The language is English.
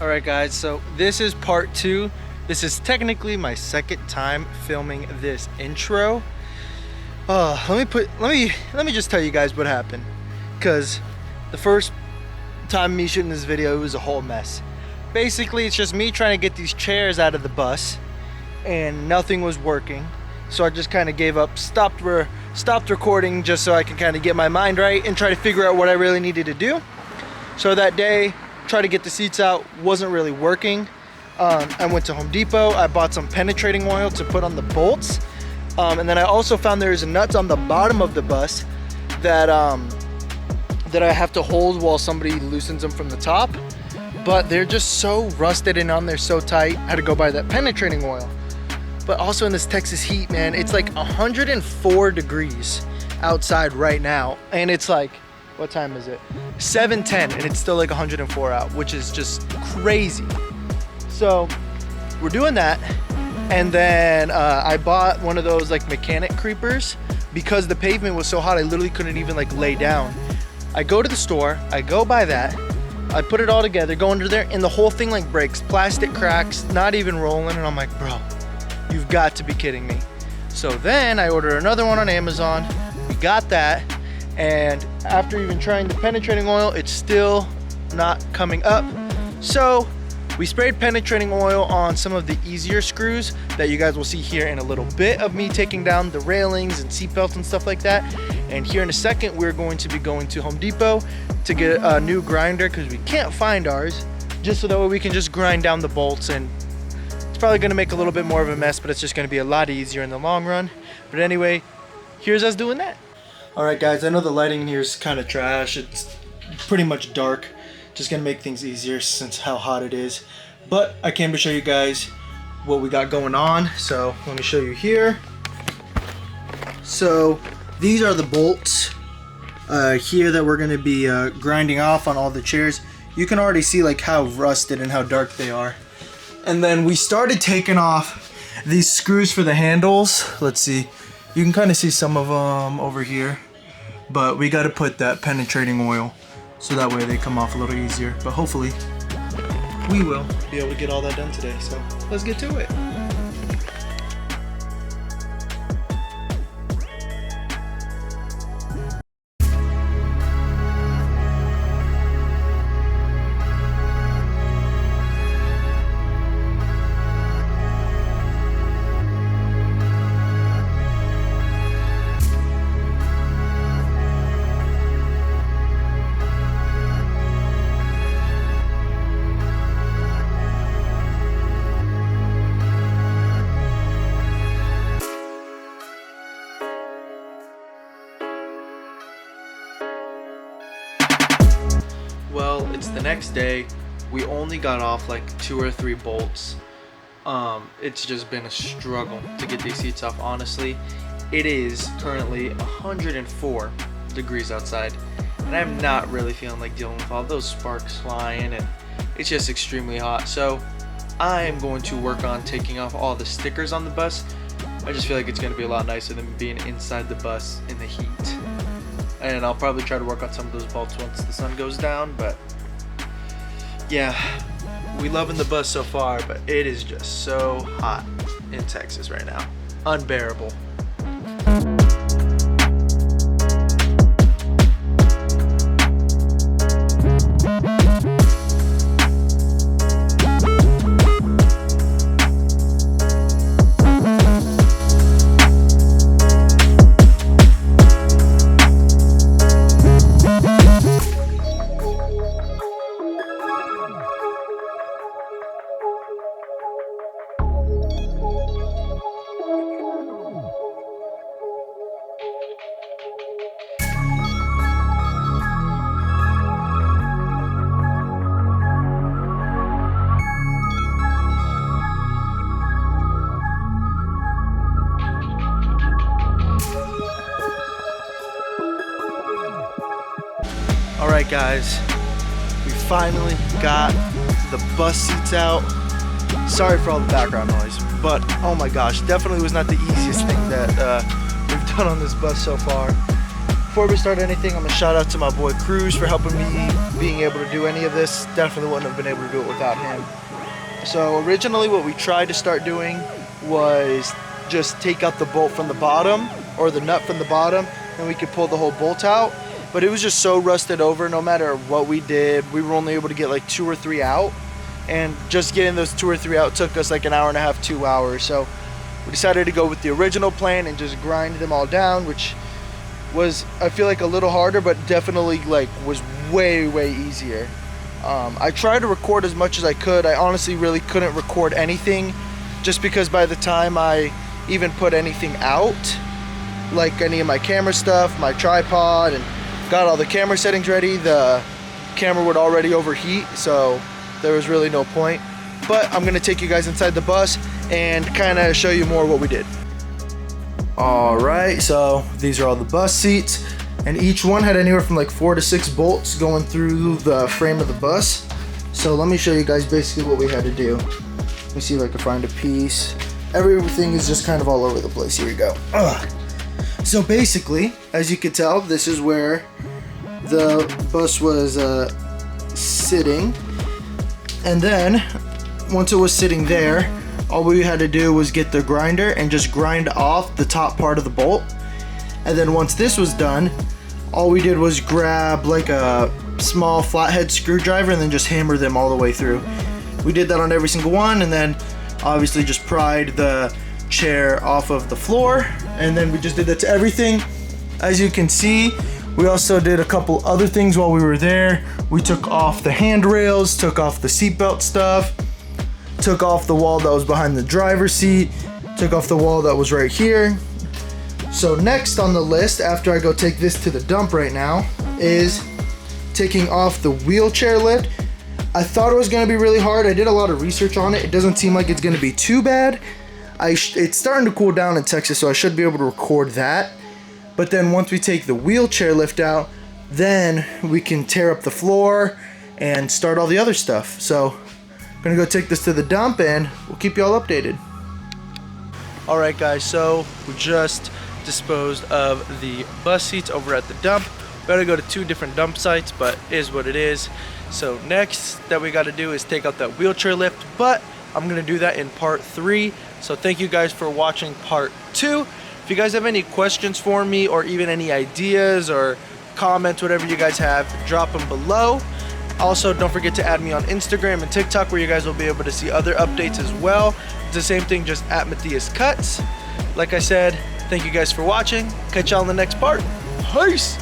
Alright guys, so this is part 2. This is technically my second time filming this intro. Let me just tell you guys what happened. Because the first time me shooting this video, it was a whole mess. Basically, it's just me trying to get these chairs out of the bus and nothing was working. So I just kind of gave up, stopped recording just so I can kind of get my mind right and try to figure out what I really needed to do. So that day, tried to get the seats out, wasn't really working. I went to Home Depot, I bought some penetrating oil to put on the bolts. And then I also found there's nuts on the bottom of the bus that that I have to hold while somebody loosens them from the top. But they're just so rusted and on there so tight, I had to go buy that penetrating oil. But also in this Texas heat, man, it's like 104 degrees outside right now. And it's like, what time is it? 7:10 and it's still like 104 out, which is just crazy. So we're doing that. And then I bought one of those like mechanic creepers because the pavement was so hot, I literally couldn't even like lay down. I go to the store, I go buy that, I put it all together, go under there, and the whole thing like breaks, plastic cracks, not even rolling. And I'm like, bro, you've got to be kidding me. So then I ordered another one on Amazon. We got that. And after even trying the penetrating oil, it's still not coming up. So we sprayed penetrating oil on some of the easier screws that you guys will see here in a little bit of me taking down the railings and seat belts and stuff like that. And here in a second, we're going to be going to Home Depot to get a new grinder because we can't find ours, just so that way we can just grind down the bolts. And it's probably going to make a little bit more of a mess, but it's just going to be a lot easier in the long run. But anyway, here's us doing that. Alright guys, I know the lighting here is kind of trash. It's pretty much dark. Just gonna make things easier since how hot it is. But I came to show you guys what we got going on. So let me show you here. So these are the bolts here that we're gonna be grinding off on all the chairs. You can already see like how rusted and how dark they are. And then we started taking off these screws for the handles. Let's see. You can kind of see some of them over here, but we got to put that penetrating oil so that way they come off a little easier. But hopefully we will be able to get all that done today. So let's get to it. Well, it's the next day. We only got off like 2 or 3 bolts. It's just been a struggle to get these seats off, honestly. It is currently 104 degrees outside, and I'm not really feeling like dealing with all those sparks flying, and it's just extremely hot. So I am going to work on taking off all the stickers on the bus. I just feel like it's going to be a lot nicer than being inside the bus in the heat. And I'll probably try to work on some of those bolts once the sun goes down. But yeah, we loving the bus so far, but it is just so hot in Texas right now. Unbearable. Alright guys, we finally got the bus seats out. Sorry for all the background noise, but oh my gosh, definitely was not the easiest thing that we've done on this bus so far. Before we start anything, I'm gonna shout out to my boy Cruz for helping me being able to do any of this. Definitely wouldn't have been able to do it without him. So originally what we tried to start doing was just take out the bolt from the bottom, or the nut from the bottom, and we could pull the whole bolt out. But it was just so rusted over, no matter what we did, we were only able to get like 2 or 3 out. And just getting those 2 or 3 out took us like an hour and a half, 2 hours. So we decided to go with the original plan and just grind them all down, which was, I feel like, a little harder, but definitely like was way easier. I tried to record as much as I could. I honestly really couldn't record anything, just because by the time I even put anything out, like any of my camera stuff, my tripod, and got all the camera settings ready, the camera would already overheat, so there was really no point. But I'm gonna take you guys inside the bus and kind of show you more what we did. All right, so these are all the bus seats, and each one had anywhere from like 4 to 6 bolts going through the frame of the bus. So let me show you guys basically what we had to do. Let me see if I can find a piece. Everything is just kind of all over the place. Here we go. So basically, as you can tell, this is where the bus was sitting. And then, once it was sitting there, all we had to do was get the grinder and just grind off the top part of the bolt. And then once this was done, all we did was grab like a small flathead screwdriver and then just hammer them all the way through. We did that on every single one, and then obviously just pried the chair off of the floor, and then we just did that to everything. As you can see, we also did a couple other things while we were there. We took off the handrails, took off the seatbelt stuff, took off the wall that was behind the driver's seat, took off the wall that was right here. So next on the list, after I go take this to the dump right now, is taking off the wheelchair lift. I thought it was gonna be really hard. I did a lot of research on it. It doesn't seem like it's gonna be too bad. It's starting to cool down in Texas, so I should be able to record that. But then once we take the wheelchair lift out, then we can tear up the floor and start all the other stuff. So I'm gonna go take this to the dump and we'll keep you all updated. All right guys, so we just disposed of the bus seats over at the dump. We gotta go to 2 different dump sites, but it is what it is. So next that we gotta do is take out that wheelchair lift, but I'm gonna do that in part 3. So thank you guys for watching part 2. If you guys have any questions for me, or even any ideas or comments, whatever you guys have, drop them below. Also, don't forget to add me on Instagram and TikTok, where you guys will be able to see other updates as well. It's the same thing, just at Matthias Cuts. Like I said, thank you guys for watching. Catch y'all in the next part. Peace!